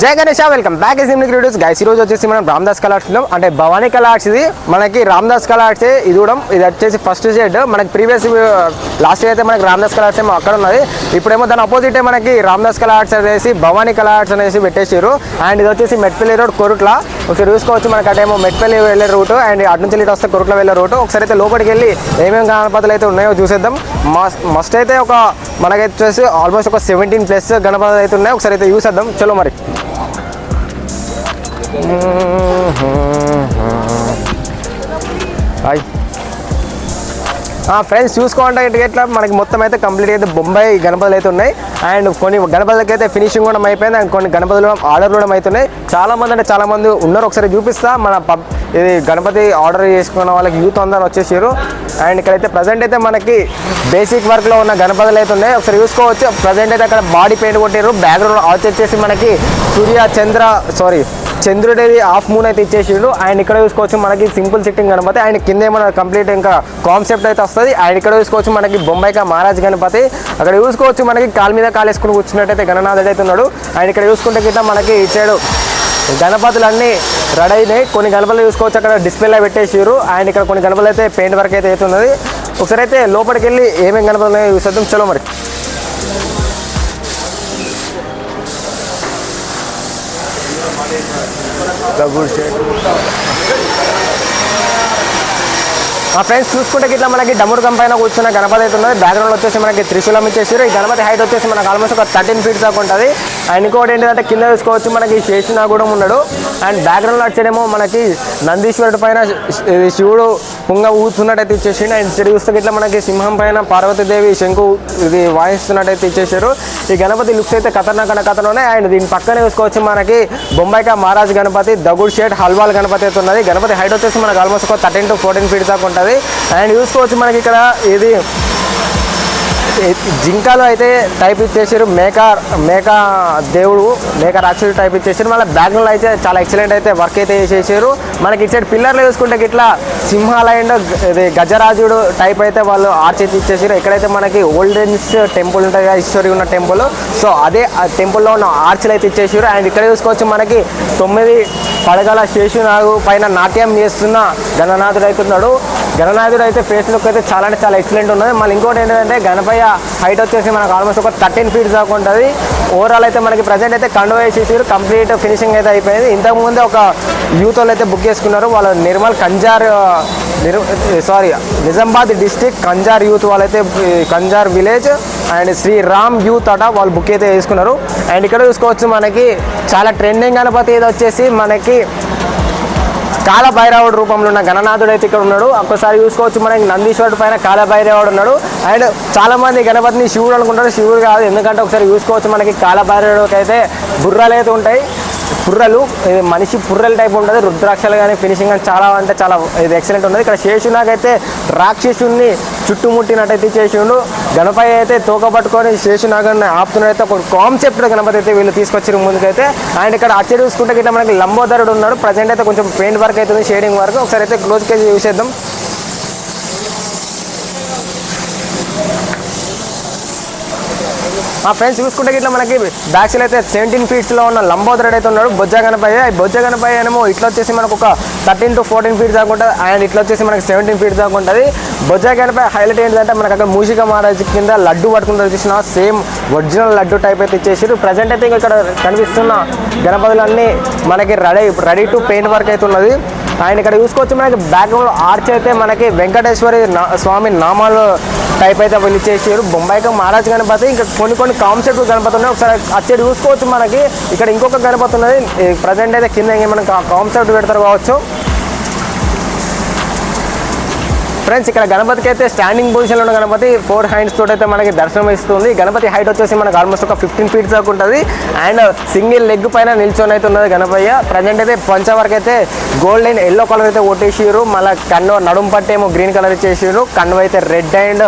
జై Ganesh welcome back ఇస్ Nimmi creatives guys. ఈ రోజు వచ్చేసి మనం రామ్దాస్ కలర్స్ ఉన్నాం, అంటే భవానీ కలర్స్. ఇది మనకి రామ్దాస్ కలర్స్ ఇది కూడా. ఇది వచ్చేసి ఫస్ట్ షేడ్. మనకి ప్రీవియస్ లాస్ట్ ఇయర్ అయితే మనకి రామ్దాస్ కలర్స్ ఏమో అక్కడ ఉన్నది. ఇప్పుడేమో దాని అపోజిట్ మనకి రామ్దాస్ కలర్స్ అనేసి భవానీ కలర్స్ అనేసి పెట్టేసారు. అండ్ ఇది వచ్చేసి మెట్పల్లి రోడ్ కొరుట్ల. ఒకసారి చూసుకోవచ్చు, మనకి అటేమో మెట్పల్లి వెళ్ళే రూట్ అండ్ అటు నుంచి ఇటు వస్తే కొరుట్ల వెళ్ళే రూట్. ఒకసారి అయితే లోపలికి వెళ్ళి ఏమేమి గణపతులు అయితే ఉన్నాయో చూసేద్దాం. మస్ట్ అయితే మనకైతే వచ్చేసి ఆల్మోస్ట్ ఒక 17+ గణపతులు అయితే ఉన్నాయి. ఒకసారి అయితే చూసేద్దాం. చలో మరి. హాయ్ ఫ్రెండ్స్, చూసుకోండి ఇట్లా మనకి మొత్తం అయితే కంప్లీట్ అయితే బొంబాయి గణపతులు అయితే ఉన్నాయి. అండ్ కొన్ని గణపతులకి అయితే ఫినిషింగ్ కూడా అయిపోయింది. అండ్ కొన్ని గణపతులు ఆర్డర్ కూడా అవుతున్నాయి. చాలామంది ఉన్నారు. ఒకసారి చూపిస్తా. మన ఇది గణపతి ఆర్డర్ చేసుకున్న వాళ్ళకి యూత్ అందరూ వచ్చేసారు. అండ్ ఇక్కడైతే ప్రజెంట్ అయితే మనకి బేసిక్ వర్క్లో ఉన్న గణపతులు అయితే ఉన్నాయి. ఒకసారి చూసుకోవచ్చు. ప్రజెంట్ అయితే అక్కడ బాడీ పెయింట్ కొట్టారు. బ్యాక్గ్రౌండ్ వచ్చేసి మనకి చంద్రుడిది హాఫ్ మూన్ అయితే ఇచ్చేసిండు. ఆయన ఇక్కడ చూసుకోవచ్చు మనకి సింపుల్ సిట్టింగ్ గణపతి. ఆయన కింద ఏమైనా కంప్లీట్ ఇంకా కాన్సెప్ట్ అయితే వస్తుంది. ఆయన ఇక్కడ చూసుకోవచ్చు మనకి బొంబాయికా మహారాజ్ గణపతి. అక్కడ చూసుకోవచ్చు మనకి కాలు మీద కాలు వేసుకుని కూర్చున్నట్టయితే గణనాథుడు అయితే ఉన్నాడు. ఆయన ఇక్కడ చూసుకుంటే గిట్ట మనకి ఇచ్చాడు గణపతులన్నీ రెడీ అయినాయి. కొన్ని గణపతులు చూసుకోవచ్చు అక్కడ డిస్ప్లేలో పెట్టేసారు. ఆయన ఇక్కడ కొన్ని గణపతులు అయితే పెయింట్ వర్క్ అయితే అవుతున్నది. ఒకసారి అయితే లోపలికి వెళ్ళి ఏమేమి గణపతులు ఉన్నాయో చూసేద్దాం. చలో మరి. ఫ్రెండ్స్ చూసుకుంటే ఇట్లా మనకి డమ్ముడు పైన కూర్చున్న గణపతి అయితే ఉన్నది. బ్యాక్గ్రౌండ్ వచ్చేసి మనకి త్రిశూలం ఇచ్చేసారు. ఈ గణపతి హైట్ వచ్చేసి మనకు ఆల్మోస్ట్ ఒక 13 feet దాకా ఉంటుంది. అండ్ ఇంకోటి ఏంటంటే కింద చూసుకోవచ్చు మనకి శేషునాగుడు ఉన్నాడు. అండ్ బ్యాక్గ్రౌండ్లో వచ్చేదేమో మనకి నందీశ్వరుడి పైన శివుడు పుంగ ఊతున్నట్టయితే ఇచ్చేసిండు. అండ్ ఇక్కడ చూస్తే ఇట్లా మనకి సింహం పైన పార్వతీదేవి శంకు ఇది వాయిస్తున్నట్టయితే ఇచ్చేసారు. ఈ గణపతి లుక్స్ అయితే కథలోనే. అండ్ దీని పక్కనే చూసుకోవచ్చు మనకి బొంబాయికా మహారాజ్ గణపతి, దగుడ్ షేట్ హల్వాల్ గణపతి అయితే ఉన్నది. గణపతి హైట్ వచ్చేసి మనకు ఆల్మోస్ట్ ఒక 13 to 14 feet దాకా ఉంటుంది. అండ్ చూసుకోవచ్చు మనకి ఇక్కడ ఇది జింకలు అయితే టైప్ ఇచ్చేసారు. మేకా దేవుడు, మేకా రాక్షసుడు టైప్ ఇచ్చేసారు. మళ్ళీ బ్యాక్గ్రౌండ్ అయితే చాలా ఎక్సలెంట్ అయితే వర్క్ అయితే చేసేసారు. మనకి ఇటు సైడ్ పిల్లర్లు చూసుకుంటే ఇట్లా సింహాలయంలో ఇది గజరాజుడు టైప్ అయితే వాళ్ళు ఆర్చ్ అయితే ఇచ్చేసారు. ఇక్కడైతే మనకి ఓల్డెన్స్ టెంపుల్ ఉంటుంది కదా, హిస్టరీ ఉన్న టెంపుల్. సో అదే ఆ టెంపుల్లో ఉన్న ఆర్చ్లు అయితే ఇచ్చేసారు. అండ్ ఇక్కడ చూసుకోవచ్చు మనకి 9 పడగల శేషునాగు పైన నాట్యం చేస్తున్న గణనాథుడు అవుతున్నాడు. గణనాథుడు అయితే ఫేస్ లుక్ అయితే చాలా అంటే చాలా ఎక్సలెంట్ ఉన్నది. మళ్ళీ ఇంకోటి ఏంటంటే గణపయ్య హైట్ వచ్చేసి మనకు ఆల్మోస్ట్ ఒక 13 feet దాకా ఉంటుంది. ఓవరాల్ అయితే మనకి ప్రజెంట్ అయితే కండువ వేసేసారు. కంప్లీట్ ఫినిషింగ్ అయితే అయిపోయింది. ఇంతకుముందే ఒక యూత్ వాళ్ళు అయితే బుక్ చేసుకున్నారు. వాళ్ళు నిజామాబాద్ డిస్టిక్ కంజార్ యూత్ వాళ్ళైతే Kanjar village and Sriram youth అట వాళ్ళు బుక్ అయితే వేసుకున్నారు. అండ్ ఇక్కడ చూసుకోవచ్చు మనకి చాలా ట్రెండింగ్ గణపతి ఇది వచ్చేసి మనకి కాలభైరవుడు రూపంలో ఉన్న గణనాథుడు అయితే ఇక్కడ ఉన్నాడు. ఒక్కసారి చూసుకోవచ్చు మనకి నందీశ్వరుడు పైన కాలభైరవుడు ఉన్నాడు. అండ్ చాలా మంది గణపతిని శివుడు అనుకుంటారు, శివుడు కాదు. ఎందుకంటే ఒకసారి చూసుకోవచ్చు మనకి కాలభైరవుడికి అయితే బుర్రలు అయితే ఉంటాయి. పుర్రలు, ఇది మనిషి పుర్రెల టైప్ ఉంటుంది. రుద్రాక్షలు కానీ ఫినిషింగ్ కానీ చాలా అంటే చాలా ఇది ఎక్సలెంట్ ఉన్నది. ఇక్కడ శేషునాగైతే రాక్షసుని చుట్టుముట్టినట్టయితే చేసిండు. గణపతి అయితే తోక పట్టుకొని శేషునాగని ఆపుతున్నట్టయితే ఒక కాన్సెప్ట్ గణపతి అయితే వీళ్ళు తీసుకొచ్చిన ముందుకైతే. అండ్ ఇక్కడ అచ్చడి చూసుకుంటే ఇట్లా మనకి లంబోదరుడు ఉన్నాడు. ప్రజెంట్ అయితే కొంచెం పెయింట్ వర్క్ అవుతుంది, షేడింగ్ వర్క్. ఒకసారి అయితే క్లోజ్కి చూసేద్దాం. ఫ్రెండ్స్ చూసుకుంటే ఇట్లా మనకి బ్యాక్ సైడ్ అయితే 17 feet ఉన్న లంబోదరుడు అయితే ఉన్నాడు. బొజ్జ గణపయ్య. ఈ బొజ్జ గణపయ్య ఏమో ఇట్లా వచ్చేసి మనకు ఒక 13 to 14 feet దాకా ఉంటుంది. అండ్ ఇట్లా వచ్చేసి మనకి 17 feet దాకా ఉంటుంది. బొజ్జ గణపయ్య హైలైట్ ఏంటంటే మనకు అక్కడ మూషిక మహారాజ్ కింద లడ్డు పట్టుకుంటే వచ్చేసిన సేమ్ ఒరిజినల్ లడ్డు టైప్ అయితే ఇచ్చేసారు. ప్రజెంట్ అయితే ఇక్కడ కనిపిస్తున్న గణపతులన్నీ మనకి రెడీ టు పెయింట్ వర్క్ అయితే ఉన్నది. ఆయన ఇక్కడ చూసుకోవచ్చు మనకి బ్యాక్గ్రౌండ్ ఆర్చ్ అయితే మనకి వెంకటేశ్వరి స్వామి నామాలు టైప్ అయితే వీళ్ళు ఇచ్చేసారు. బొంబాయికా మహారాజ్ గణపతి. ఇంకా కొన్ని కాన్సెప్ట్ గణపతి ఉన్నాయి. ఒకసారి అచ్చడి చూసుకోవచ్చు మనకి ఇక్కడ ఇంకొక గణపతి ఉన్నది. ప్రజెంట్ అయితే కింద ఏమైనా కాన్సెప్ట్ పెడతారు కావచ్చు. ఫ్రెండ్స్ ఇక్కడ గణపతికి అయితే స్టాండింగ్ పొజిషన్లో ఉన్న గణపతి 4 hands తోటి అయితే మనకి దర్శనం ఇస్తుంది. గణపతి హైట్ వచ్చేసి మనకు ఆల్మోస్ట్ ఒక 15 feet దాకా ఉంటుంది. అండ్ సింగిల్ లెగ్ పైన నిల్చొని అయితే ఉన్నది గణపయ్య. ప్రజెంట్ అయితే పంచ వరకు అయితే గోల్డెన్ ఎల్లో కలర్ అయితే కొట్టేసారు. మళ్ళీ కన్ను నడుము పట్టేమో గ్రీన్ కలర్ ఇచ్చేసారు. కన్ను అయితే రెడ్ అండ్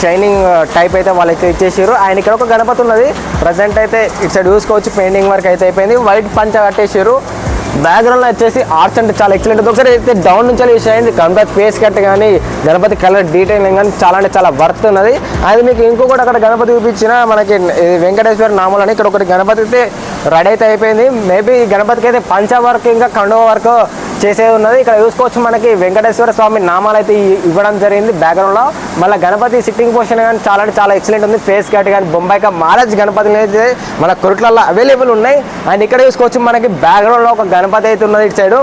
షైనింగ్ టైప్ అయితే వాళ్ళైతే ఇచ్చేసారు. ఆయన ఇక్కడ ఒక గణపతి ఉన్నది. ప్రజెంట్ అయితే ఇటు సైడ్ చూసుకోవచ్చు పెయింటింగ్ వర్క్ అయితే అయిపోయింది. వైట్ పంచ కట్టేసారు. బ్యాక్గ్రౌండ్లో వచ్చేసి ఆర్ట్స్ అంటే చాలా ఎక్సలెంట్ ఉంది. ఒకసారి అయితే డౌన్ నుంచి యూస్ అయ్యింది గణపతి ఫేస్ కట్ కానీ గణపతి కలర్ డీటెయిలింగ్ కానీ చాలా అంటే చాలా వర్త్ ఉన్నది. అది మీకు ఇంకొకటి అక్కడ గణపతి చూపించిన మనకి వెంకటేశ్వర నామలు అని ఇక్కడ ఒకటి గణపతి అయితే రెడీ అయితే అయిపోయింది. మేబీ ఈ గణపతికి అయితే పంచ వర్క్ ఇంకా కండువ వర్క్ చేసేది ఉన్నది. ఇక్కడ చూసుకోవచ్చు మనకి వెంకటేశ్వర స్వామి నామాలు అయితే ఇవ్వడం జరిగింది బ్యాక్గ్రౌండ్లో. మళ్ళీ గణపతి సిట్టింగ్ పొజిషన్ కానీ చాలా అంటే చాలా ఎక్సలెంట్ ఉంది. ఫేస్ కట్ కానీ బొంబాయిక మహారాజ్ గణపతులు అయితే మన కొరుట్లలో అవైలబుల్ ఉన్నాయి. అండ్ ఇక్కడ చూసుకోవచ్చు మనకి బ్యాక్గ్రౌండ్లో ఒక గణపతి అయితే ఉన్నది. ఇటు సైడ్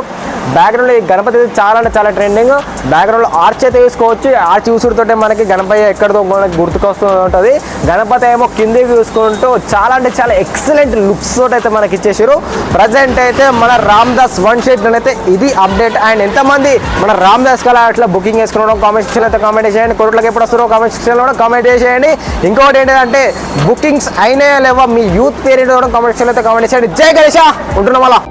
బ్యాక్గ్రౌండ్లో ఈ గణపతి అయితే చాలా అంటే చాలా ట్రెండింగ్. బ్యాక్గ్రౌండ్లో ఆర్చ్ అయితే చూసుకోవచ్చు. ఆర్చ్ చూసుడుతోటే మనకి గణపతి ఎక్కడితో మనకి గుర్తుకొస్తూ ఉంటుంది. గణపతి ఏమో కిందికి చూసుకుంటూ చాలా అంటే చాలా ఎక్సలెంట్ లుక్స్ తోటి అయితే మనకి ఇచ్చేసారు. ప్రజెంట్ అయితే మన రామ్దాస్ వన్ షేట్ అయితే ఇది అప్డేట్. అండ్ ఎంతమంది మన రామ్దాస్ కళ అట్లా బుకింగ్ చేసుకున్నాడో కామెంట్ సెక్షన్ అయితే కామెంట్ చేయండి. కొరట్లకి ఎప్పుడు వస్తారో కామెంట్ సెక్షన్లో కూడా కామెంట్ చేసేయండి. ఇంకోటి ఏంటంటే బుకింగ్స్ అయినాయా లేవా మీ యూత్ పేరు కామెంట్ సెక్షన్లో అయితే కామెంట్ చేయండి. జై గణేష ఉంటున్నాం అలా.